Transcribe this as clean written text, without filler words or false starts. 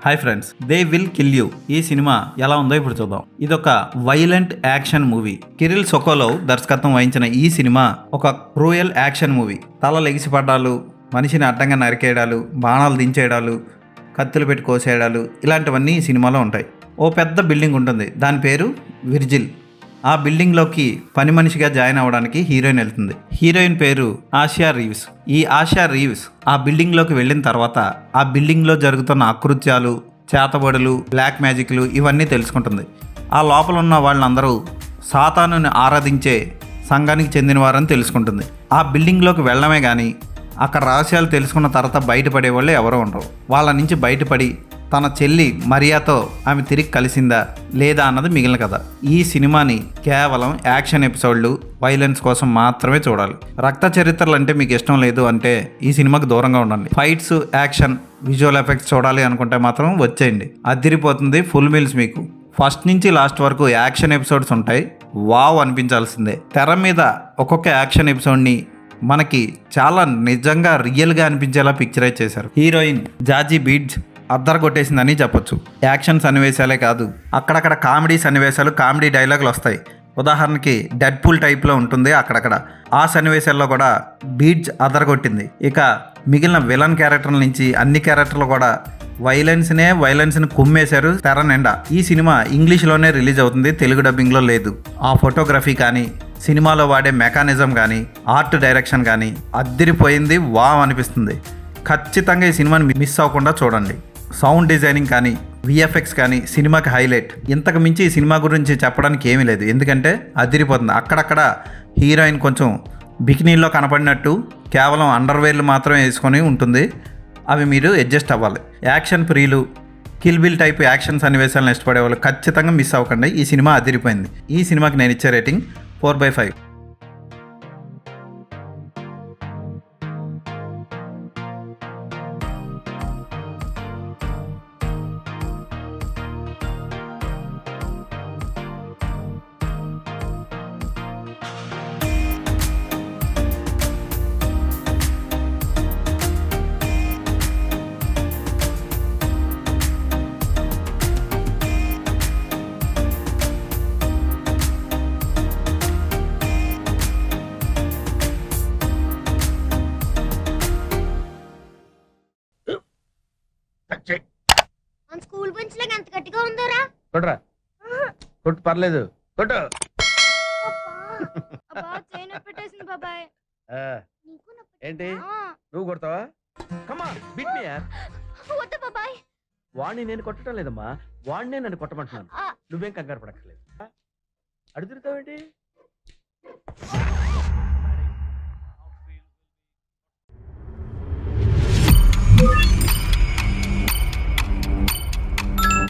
Hi friends, they will kill you ఈ cinema ఎలా ఉందో ఇప్పుడు చూద్దాం. ఇదొక వైలెంట్ యాక్షన్ మూవీ. కిరిల్ సొకోలోవ్ దర్శకత్వం వహించిన ఈ సినిమా ఒక క్రూయల్ యాక్షన్ మూవీ. తల లెగిసిపడ్డాలు, మనిషిని అడ్డంగా నరికేయడాలు, బాణాలు దించేయడాలు, కత్తులు పెట్టి కోసేయడాలు, ఇలాంటివన్నీ ఈ సినిమాలో ఉంటాయి. ఓ పెద్ద బిల్డింగ్ ఉంటుంది, దాని పేరు విర్జిల్. ఆ బిల్డింగ్లోకి పని మనిషిగా జాయిన్ అవ్వడానికి హీరోయిన్ వెళ్తుంది. హీరోయిన్ పేరు ఆసియా రీవ్స్. ఈ ఆసియా రీవ్స్ ఆ బిల్డింగ్లోకి వెళ్ళిన తర్వాత ఆ బిల్డింగ్లో జరుగుతున్న అకృత్యాలు, చేతబడులు, బ్లాక్ మ్యాజిక్లు ఇవన్నీ తెలుసుకుంటుంది. ఆ లోపల ఉన్న వాళ్ళందరూ సాతానుని ఆరాధించే సంఘానికి చెందినవారని తెలుసుకుంటుంది. ఆ బిల్డింగ్లోకి వెళ్ళడమే కానీ అక్కడ రహస్యాలు తెలుసుకున్న తర్వాత బయటపడే వాళ్ళు ఎవరో ఉండరు. వాళ్ళ నుంచి బయటపడి తన చెల్లి మరియాతో ఆమె తిరిగి కలిసిందా లేదా అన్నది మిగిలిన కథ. ఈ సినిమాని కేవలం యాక్షన్ ఎపిసోడ్లు, వైలెన్స్ కోసం మాత్రమే చూడాలి. రక్త చరిత్రలు అంటే మీకు ఇష్టం లేదు అంటే ఈ సినిమాకి దూరంగా ఉండండి. ఫైట్స్, యాక్షన్, విజువల్ ఎఫెక్ట్స్ చూడాలి అనుకుంటే మాత్రం వచ్చేయండి. అదిరిపోతుంది. ఫుల్ మీల్స్ మీకు ఫస్ట్ నుంచి లాస్ట్ వరకు యాక్షన్ ఎపిసోడ్స్ ఉంటాయి. వావ్ అనిపించాల్సిందే. తెర మీద ఒక్కొక్క యాక్షన్ ఎపిసోడ్ని మనకి చాలా నిజంగా రియల్గా అనిపించేలా పిక్చరైజ్ చేశారు. హీరోయిన్ జాజీ బీడ్స్ అద్దరు కొట్టేసిందని చెప్పొచ్చు. యాక్షన్ సన్నివేశాలే కాదు, అక్కడక్కడ కామెడీ సన్నివేశాలు, కామెడీ డైలాగులు వస్తాయి. ఉదాహరణకి డెడ్ పూల్ టైప్లో ఉంటుంది అక్కడక్కడ. ఆ సన్నివేశాల్లో కూడా బీడ్స్ అదరగొట్టింది. ఇక మిగిలిన విలన్ క్యారెక్టర్ల నుంచి అన్ని క్యారెక్టర్లు కూడా వైలెన్స్ని కుమ్మేశారు తెర నిండా. ఈ సినిమా ఇంగ్లీష్లోనే రిలీజ్ అవుతుంది, తెలుగు డబ్బింగ్లో లేదు. ఆ ఫోటోగ్రఫీ కానీ, సినిమాలో వాడే మెకానిజం కానీ, ఆర్ట్ డైరెక్షన్ కానీ అద్దిరిపోయింది. వావ్ అనిపిస్తుంది. ఖచ్చితంగా ఈ సినిమాని మిస్ అవ్వకుండా చూడండి. సౌండ్ డిజైనింగ్ కానీ, విఎఫ్ఎక్స్ కానీ సినిమాకి హైలైట్. ఇంతకు మించి ఈ సినిమా గురించి చెప్పడానికి ఏమీ లేదు, ఎందుకంటే అదిరిపోతుంది. అక్కడక్కడ హీరోయిన్ కొంచెం బికినీల్లో కనపడినట్టు కేవలం అండర్వేర్లు మాత్రమే వేసుకొని ఉంటుంది. అవి మీరు అడ్జస్ట్ అవ్వాలి. యాక్షన్ ప్రియులు, కిల్ బిల్ టైప్ యాక్షన్ సన్నివేశాలను ఇష్టపడే వాళ్ళు ఖచ్చితంగా మిస్ అవ్వకండి. ఈ సినిమా అదిరిపోయింది. ఈ సినిమాకి నేను ఇచ్చే రేటింగ్ 4/5. మన స్కూల్ బెంచ్ లాగా ఎంత గట్టిగా ఉందోరా. కొట్రా, కొట్టు, పర్లేదు, కొట్టు. బాబాయ్ ఏంటి నువ్వు కొడతావా? కమా బిట్ మీ యార్. వద్దు బాబాయ్. వాణ్ణి నేను కొట్టడం లేదమ్మా, వాణ్ణే నన్ను కొట్టమంటున్నాను. నువ్వేం కంగారు పడక్కర్లేదు. అడుగుతావేంటి?